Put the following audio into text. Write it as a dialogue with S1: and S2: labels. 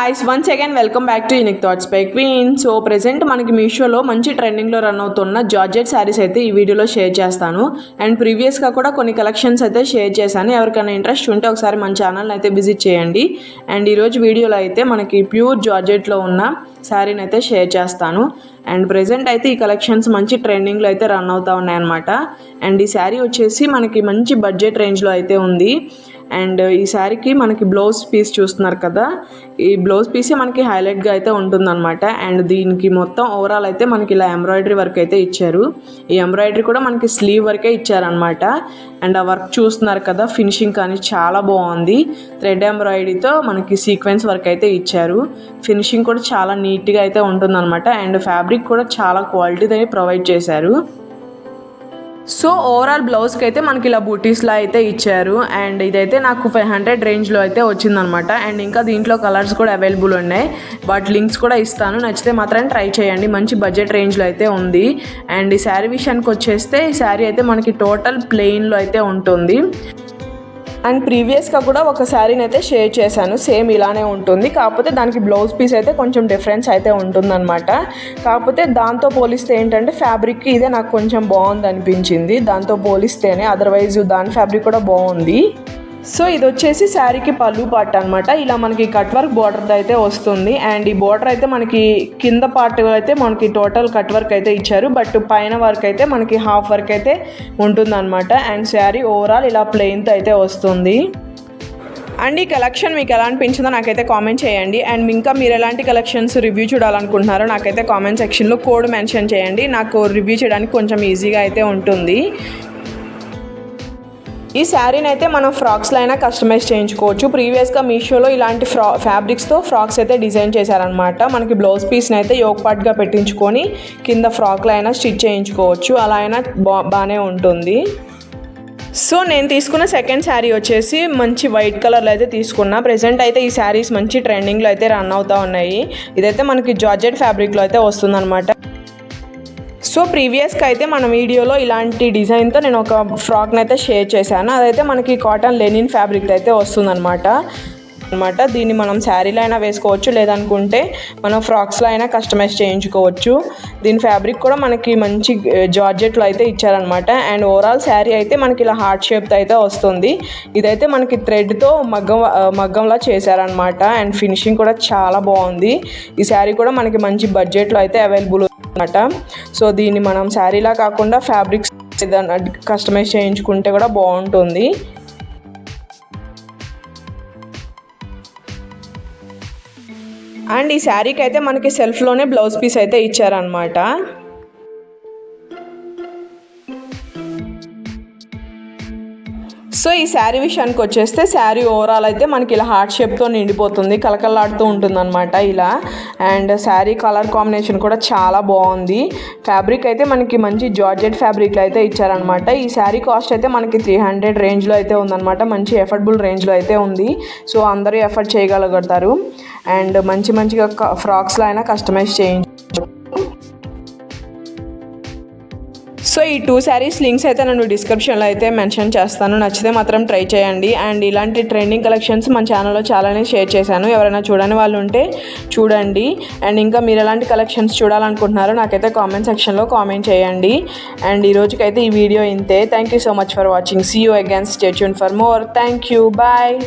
S1: guys, once again welcome back to Unique Thoughts by Queen. So present మనకి మీషోలో మంచి ట్రెండింగ్లో రన్ అవుతున్న జార్జెట్ శారీస్ అయితే ఈ వీడియోలో షేర్ చేస్తాను. అండ్ ప్రీవియస్గా కూడా కొన్ని కలెక్షన్స్ అయితే షేర్ చేశాను. ఎవరికైనా ఇంట్రెస్ట్ ఉంటే ఒకసారి మన ఛానల్ని అయితే విజిట్ చేయండి. అండ్ ఈరోజు వీడియోలో అయితే మనకి ప్యూర్ జార్జెట్లో ఉన్న శారీని అయితే షేర్ చేస్తాను. అండ్ ప్రెజెంట్ అయితే ఈ కలెక్షన్స్ మంచి ట్రెండింగ్లో అయితే రన్ అవుతూ ఉన్నాయన్నమాట. అండ్ ఈ శారీ వచ్చేసి మనకి మంచి బడ్జెట్ రేంజ్లో అయితే ఉంది. అండ్ ఈ శారీకి మనకి బ్లౌజ్ పీస్ చూస్తున్నారు కదా, ఈ బ్లౌజ్ పీసే మనకి హైలైట్గా అయితే ఉంటుందన్నమాట. అండ్ దీనికి మొత్తం ఓవరాల్ అయితే మనకి ఇలా ఎంబ్రాయిడరీ వర్క్ అయితే ఇచ్చారు. ఈ ఎంబ్రాయిడరీ కూడా మనకి స్లీవ్ వర్కే ఇచ్చారనమాట. అండ్ ఆ వర్క్ చూస్తున్నారు కదా, ఫినిషింగ్ కానీ చాలా బాగుంది. థ్రెడ్ ఎంబ్రాయిడరీతో మనకి సీక్వెన్స్ వర్క్ అయితే ఇచ్చారు. ఫినిషింగ్ కూడా చాలా నీట్గా అయితే ఉంటుందన్నమాట. అండ్ ఫ్యాబ్రిక్ కూడా చాలా క్వాలిటీతో ప్రొవైడ్ చేశారు. సో ఓవరాల్ బ్లౌజ్కి అయితే మనకి ఇలా బూటీస్లా అయితే ఇచ్చారు. అండ్ ఇదైతే నాకు 500 రేంజ్లో అయితే వచ్చిందనమాట. అండ్ ఇంకా దీంట్లో కలర్స్ కూడా అవైలబుల్ ఉన్నాయి. వాటి లింక్స్ కూడా ఇస్తాను, నచ్చితే మాత్రం ట్రై చేయండి. మంచి బడ్జెట్ రేంజ్లో అయితే ఉంది. అండ్ ఈ శారీ విషయానికి వచ్చేస్తే ఈ శారీ అయితే మనకి టోటల్ ప్లెయిన్లో అయితే ఉంటుంది. అండ్ ప్రీవియస్గా కూడా ఒక శారీని అయితే షేర్ చేశాను, సేమ్ ఇలానే ఉంటుంది. కాకపోతే దానికి బ్లౌజ్ పీస్ అయితే కొంచెం డిఫరెన్స్ అయితే ఉంటుందన్నమాట. కాకపోతే దాంతో పోలిస్తే ఏంటంటే ఫ్యాబ్రిక్ ఇదే నాకు కొంచెం బాగుంది అనిపించింది దాంతో పోలిస్తేనే. అదర్వైజ్ దాని ఫ్యాబ్రిక్ కూడా బాగుంది. సో ఇది వచ్చేసి శారీకి పళ్ళు పార్ట్ అనమాట. ఇలా మనకి కట్ వర్క్ బార్డర్ అయితే వస్తుంది. అండ్ ఈ బార్డర్ అయితే మనకి కింద పార్ట్ అయితే మనకి టోటల్ కట్ వర్క్ అయితే ఇచ్చారు. బట్ పైన వర్క్ అయితే మనకి హాఫ్ వర్క్ అయితే ఉంటుందన్నమాట. అండ్ శారీ ఓవరాల్ ఇలా ప్లెయిన్తో అయితే వస్తుంది. అండ్ ఈ కలెక్షన్ మీకు ఎలా అనిపించిందో నాకైతే కామెంట్ చేయండి. అండ్ ఇంకా మీరు ఎలాంటి కలెక్షన్స్ రివ్యూ చూడాలనుకుంటున్నారో నాకైతే కామెంట్ సెక్షన్లో కోడ్ మెన్షన్ చేయండి. నాకు రివ్యూ చేయడానికి కొంచెం ఈజీగా అయితే ఉంటుంది. ఈ శారీని అయితే మనం ఫ్రాక్స్లో అయినా కస్టమైజ్ చేయించుకోవచ్చు. ప్రీవియస్గా మీషోలో ఇలాంటి ఫ్యాబ్రిక్స్తో ఫ్రాక్స్ అయితే డిజైన్ చేశారనమాట. మనకి బ్లౌజ్ పీస్ని అయితే యోక్ పార్ట్గా పెట్టించుకొని కింద ఫ్రాక్లో అయినా స్టిచ్ చేయించుకోవచ్చు. అలా అయినా బాగానే ఉంటుంది. సో నేను తీసుకున్న సెకండ్ శారీ వచ్చేసి మంచి వైట్ కలర్లో అయితే తీసుకున్నా. ప్రెజెంట్ అయితే ఈ శారీస్ మంచి ట్రెండింగ్లో అయితే రన్ అవుతూ ఉన్నాయి. ఇదైతే మనకి జార్జెట్ ఫ్యాబ్రిక్లో అయితే వస్తుందన్నమాట. సో ప్రీవియస్గా అయితే మన వీడియోలో ఇలాంటి డిజైన్తో నేను ఒక ఫ్రాక్ని అయితే షేర్ చేశాను. అదైతే మనకి కాటన్ లెనిన్ ఫ్యాబ్రిక్ అయితే వస్తుందన్నమాట. దీన్ని మనం శారీలో అయినా వేసుకోవచ్చు, లేదనుకుంటే మనం ఫ్రాక్స్లో అయినా కస్టమైజ్ చేయించుకోవచ్చు. దీని ఫ్యాబ్రిక్ కూడా మనకి మంచి జార్జెట్లో అయితే ఇచ్చారనమాట. అండ్ ఓవరాల్ శారీ అయితే మనకి ఇలా హార్ట్ షేప్తో అయితే వస్తుంది. ఇదైతే మనకి థ్రెడ్తో మగ్గంలా చేశారనమాట. అండ్ ఫినిషింగ్ కూడా చాలా బాగుంది. ఈ శారీ కూడా మనకి మంచి బడ్జెట్లో అయితే అవైలబుల్ అనమాట. సో దీన్ని మనం శారీలా కాకుండా ఫ్యాబ్రిక్స్ కస్టమైజ్ చేయించుకుంటే కూడా బాగుంటుంది. అండ్ ఈ శారీకి అయితే మనకి సెల్ఫ్లోనే బ్లౌజ్ పీస్ అయితే ఇచ్చారనమాట. సో ఈ శారీ విషయానికి వచ్చేస్తే శారీ ఓవరాల్ అయితే మనకి ఇలా హార్ట్ షేప్తో నిండిపోతుంది, కలకల్లాడుతూ ఉంటుందన్నమాట ఇలా. అండ్ శారీ కలర్ కాంబినేషన్ కూడా చాలా బాగుంది. ఫ్యాబ్రిక్ అయితే మనకి మంచి జార్జెట్ ఫ్యాబ్రిక్లో అయితే ఇచ్చారనమాట. ఈ శారీ కాస్ట్ అయితే మనకి 300 రేంజ్లో అయితే ఉందన్నమాట. మంచి ఎఫర్డబుల్ రేంజ్లో అయితే ఉంది. సో అందరూ ఎఫర్ట్ చేయగలుగుతారు. అండ్ మంచిగా ఫ్రాక్స్లో అయినా కస్టమైజ్ చేయించు. సో ఈ 2 శారీస్ లింక్స్ అయితే నేను డిస్క్రిప్షన్లో అయితే మెన్షన్ చేస్తాను, నచ్చితే మాత్రం ట్రై చేయండి. అండ్ ఇలాంటి ట్రెండింగ్ కలెక్షన్స్ మన ఛానల్లో చాలానే షేర్ చేశాను, ఎవరైనా చూడని వాళ్ళు ఉంటే చూడండి. అండ్ ఇంకా మీరు ఎలాంటి కలెక్షన్స్ చూడాలనుకుంటున్నారో నాకైతే కామెంట్ సెక్షన్లో కామెంట్ చేయండి. అండ్ ఈ రోజుకైతే ఈ వీడియో ఇంతే. Thank you so much for watching. See you again. Stay tuned for more. Thank you. Bye.